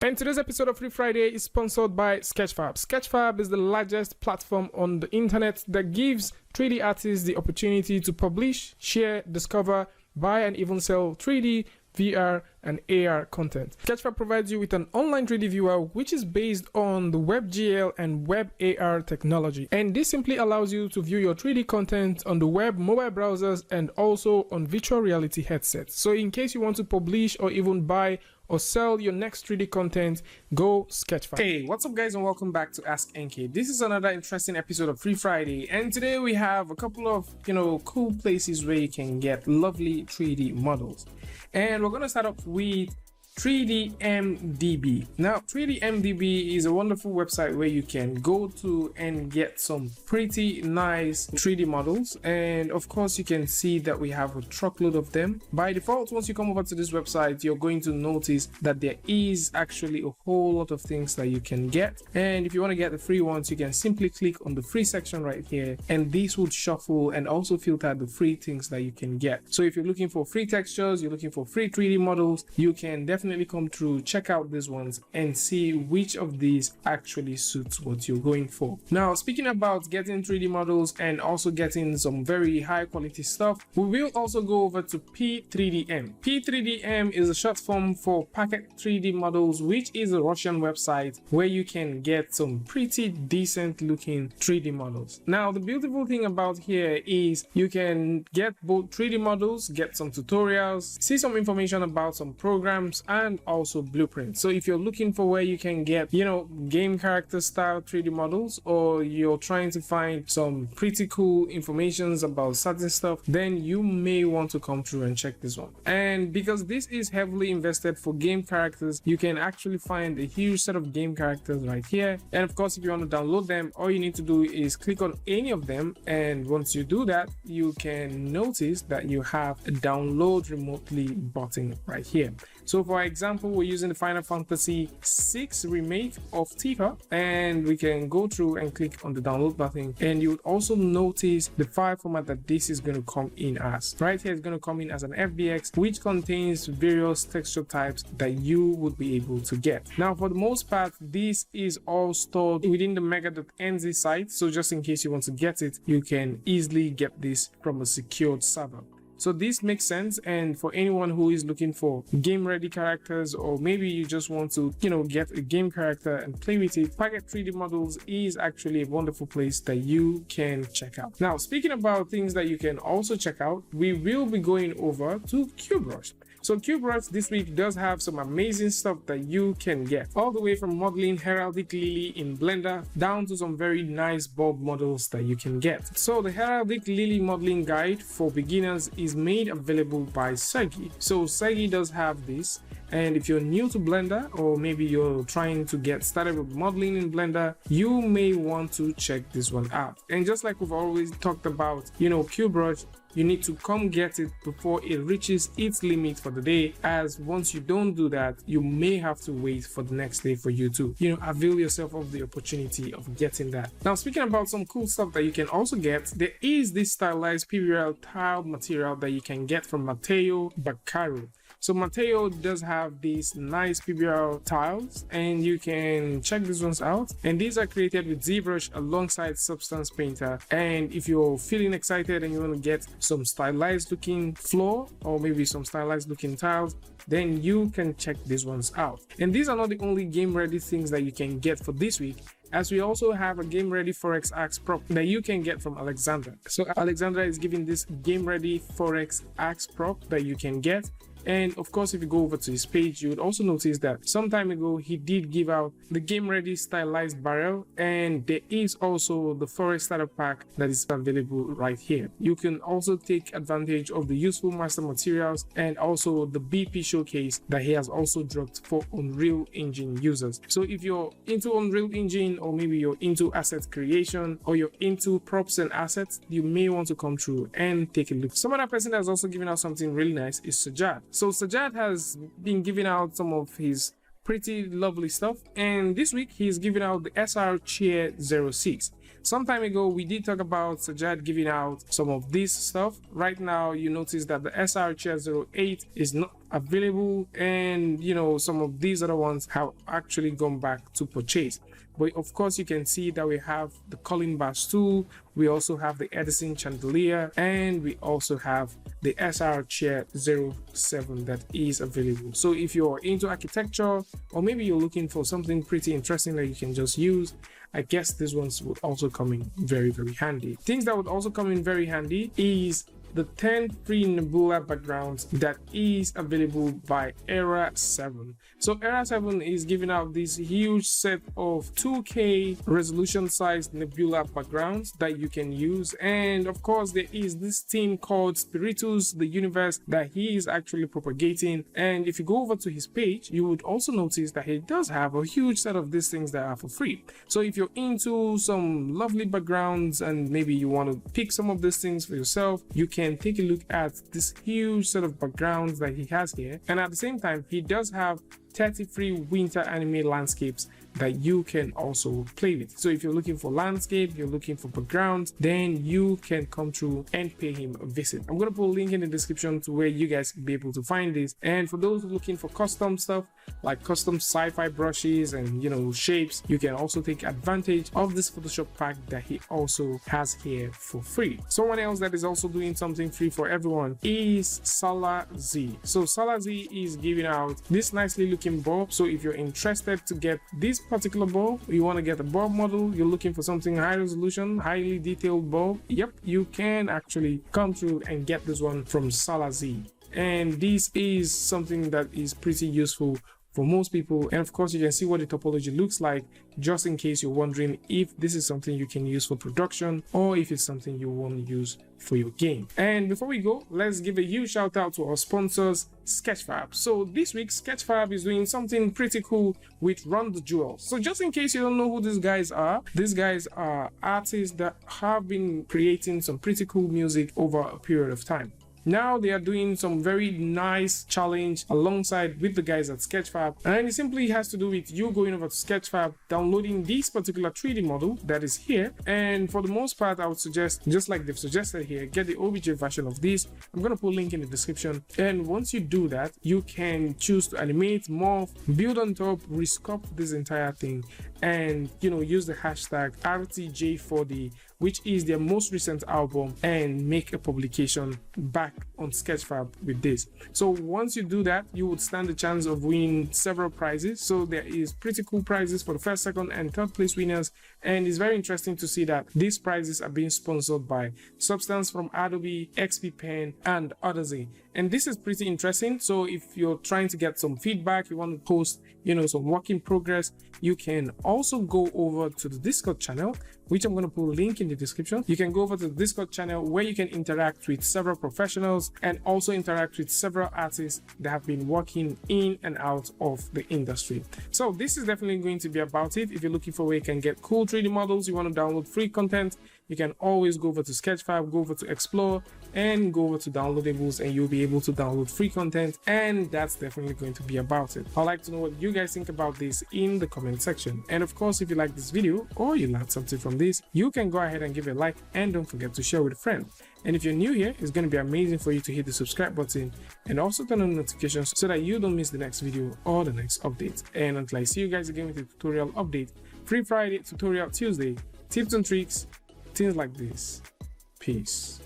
And today's episode of Free Friday is sponsored by Sketchfab. Sketchfab is the largest platform on the internet that gives 3D artists the opportunity to publish, share, discover, buy, and even sell 3D, VR, and AR content. Sketchfab provides you with an online 3D viewer which is based on the WebGL and WebAR technology. And this simply allows you to view your 3D content on the web, mobile browsers, and also on virtual reality headsets. So in case you want to publish or even buy or sell your next 3D content, go Sketchfab. Hey, what's up guys, and welcome back to Ask NK. This is another interesting episode of Free Friday, and today we have a couple of, cool places where you can get lovely 3D models. And we're going to start off with 3DMDB. Now, 3DMDB is a wonderful website where you can go to and get some pretty nice 3D models. And of course, you can see that we have a truckload of them. By default, once you come over to this website, you're going to notice that there is actually a whole lot of things that you can get. And if you want to get the free ones, you can simply click on the free section right here, and this would shuffle and also filter the free things that you can get. So if you're looking for free textures, you're looking for free 3D models, you can definitely come through, check out these ones and see which of these actually suits what you're going for. Now, speaking about getting 3D models and also getting some very high quality stuff, we will also go over to P3DM. P3DM is a short form for Packet 3D Models, which is a Russian website where you can get some pretty decent looking 3D models. Now, the beautiful thing about here is you can get both 3D models, get some tutorials, see some information about some programs, and also blueprints. So if you're looking for where you can get, game character style 3D models, or you're trying to find some pretty cool informations about certain stuff, then you may want to come through and check this one. And because this is heavily invested for game characters, you can actually find a huge set of game characters right here. And of course, if you want to download them, all you need to do is click on any of them. And once you do that, you can notice that you have a download remotely button right here. So for example, we're using the Final Fantasy VI remake of Tifa, and we can go through and click on the download button, and you would also notice the file format that this is going to come in as. Right here, it's going to come in as an FBX, which contains various texture types that you would be able to get. Now, for the most part, this is all stored within the mega.nz site, so just in case you want to get it, you can easily get this from a secured server. So this makes sense, and for anyone who is looking for game ready characters, or maybe you just want to get a game character and play with it, Packet 3D Models is actually a wonderful place that you can check out. Now, speaking about things that you can also check out, we will be going over to CUBEBRUSH. So CUBEBRUSH this week does have some amazing stuff that you can get, all the way from modeling heraldic lily in Blender down to some very nice bulb models that you can get. So the heraldic lily modeling guide for beginners is made available by SMUDGR. So SMUDGR does have this, and if you're new to Blender, or maybe you're trying to get started with modeling in Blender, you may want to check this one out. And just like we've always talked about, CUBEBRUSH, you need to come get it before it reaches its limit for the day, as once you don't do that, you may have to wait for the next day for you to, avail yourself of the opportunity of getting that. Now, speaking about some cool stuff that you can also get, there is this stylized PBL tiled material that you can get from Matteo Baccaro. So Matteo does have these nice PBR tiles, and you can check these ones out. And these are created with ZBrush alongside Substance Painter. And if you're feeling excited and you want to get some stylized looking floor, or maybe some stylized looking tiles, then you can check these ones out. And these are not the only game ready things that you can get for this week, as we also have a game ready Forex axe prop that you can get from Alexandra. So Alexandra is giving this game ready Forex axe prop that you can get. And of course, if you go over to his page, you would also notice that some time ago he did give out the game ready stylized barrel, and there is also the Forest starter pack that is available right here. You can also take advantage of the useful master materials and also the BP showcase that he has also dropped for Unreal Engine users. So if you're into Unreal Engine, or maybe you're into asset creation, or you're into props and assets, you may want to come through and take a look. Some other person that's also giving out something really nice is Sajad. So Sajad has been giving out some of his pretty lovely stuff, and this week he's giving out the SR Chair 06. Some time ago we did talk about Sajad giving out some of this stuff. Right now you notice that the SR Chair 08 is not available, and you know, some of these other ones have actually gone back to purchase. But of course, you can see that we have the Colin Bass tool, we also have the Edison chandelier, and we also have the SR Chair 07 that is available. So if you're into architecture, or maybe you're looking for something pretty interesting that you can just use, I guess these ones would also come in very handy. Things that would also come in very handy is the 10 free Nebula backgrounds that is available by Era 7. So Era 7 is giving out this huge set of 2K resolution sized Nebula backgrounds that you can use, and of course there is this theme called Spiritus, the universe, that he is actually propagating. And if you go over to his page, you would also notice that he does have a huge set of these things that are for free. So if you're into some lovely backgrounds and maybe you want to pick some of these things for yourself, you can take a look at this huge set of backgrounds that he has here. And at the same time, he does have 30 free winter anime landscapes that you can also play with. So if you're looking for landscape, you're looking for backgrounds, then you can come through and pay him a visit. I'm going to put a link in the description to where you guys can be able to find this. And for those looking for custom stuff like custom sci-fi brushes and, you know, shapes, you can also take advantage of this Photoshop pack that he also has here for free. Someone else that is also doing something free for everyone is Salah Z. So Salah Z is giving out this nicely looking bulb. So if you're interested to get this particular bulb, you want to get a bulb model, you're looking for something high resolution, highly detailed bulb, yep, you can actually come through and get this one from Salah Z. And this is something that is pretty useful for most people. And of course, you can see what the topology looks like, just in case you're wondering if this is something you can use for production or if it's something you want to use for your game. And before we go, let's give a huge shout out to our sponsors, Sketchfab. So this week, Sketchfab is doing something pretty cool with Run the Jewels. So just in case you don't know who these guys are artists that have been creating some pretty cool music over a period of time. Now they are doing some very nice challenge alongside with the guys at Sketchfab, and it simply has to do with you going over to Sketchfab, downloading this particular 3D model that is here. And for the most part, I would suggest, just like they've suggested here, get the OBJ version of this. I'm going to put a link in the description. And once you do that, you can choose to animate, morph, build on top, resculpt this entire thing, and, you know, use the hashtag RTJ4D, which is their most recent album, and make a publication back on Sketchfab with this. So once you do that, you would stand the chance of winning several prizes. So there is pretty cool prizes for the first, second, and third place winners. And it's very interesting to see that these prizes are being sponsored by Substance from Adobe, XP Pen, and others. And this is pretty interesting. So if you're trying to get some feedback, you want to post, you know, some work in progress, you can also go over to the Discord channel, which I'm going to put a link in the description. You can go over to the Discord channel where you can interact with several professionals and also interact with several artists that have been working in and out of the industry. So this is definitely going to be about it. If you're looking for where you can get cool 3D models, you want to download free content, you can always go over to Sketchfab, go over to Explore, and go over to downloadables, and you'll be able to download free content. And that's definitely going to be about it. I'd like to know what you guys think about this in the comment section. And of course, if you like this video or you learned something from this, you can go ahead and give it a like, and don't forget to share with a friend. And if you're new here, it's going to be amazing for you to hit the subscribe button and also turn on notifications so that you don't miss the next video or the next update. And until I see you guys again with a tutorial update, Free Friday, Tutorial Tuesday, tips and tricks, things like this. Peace.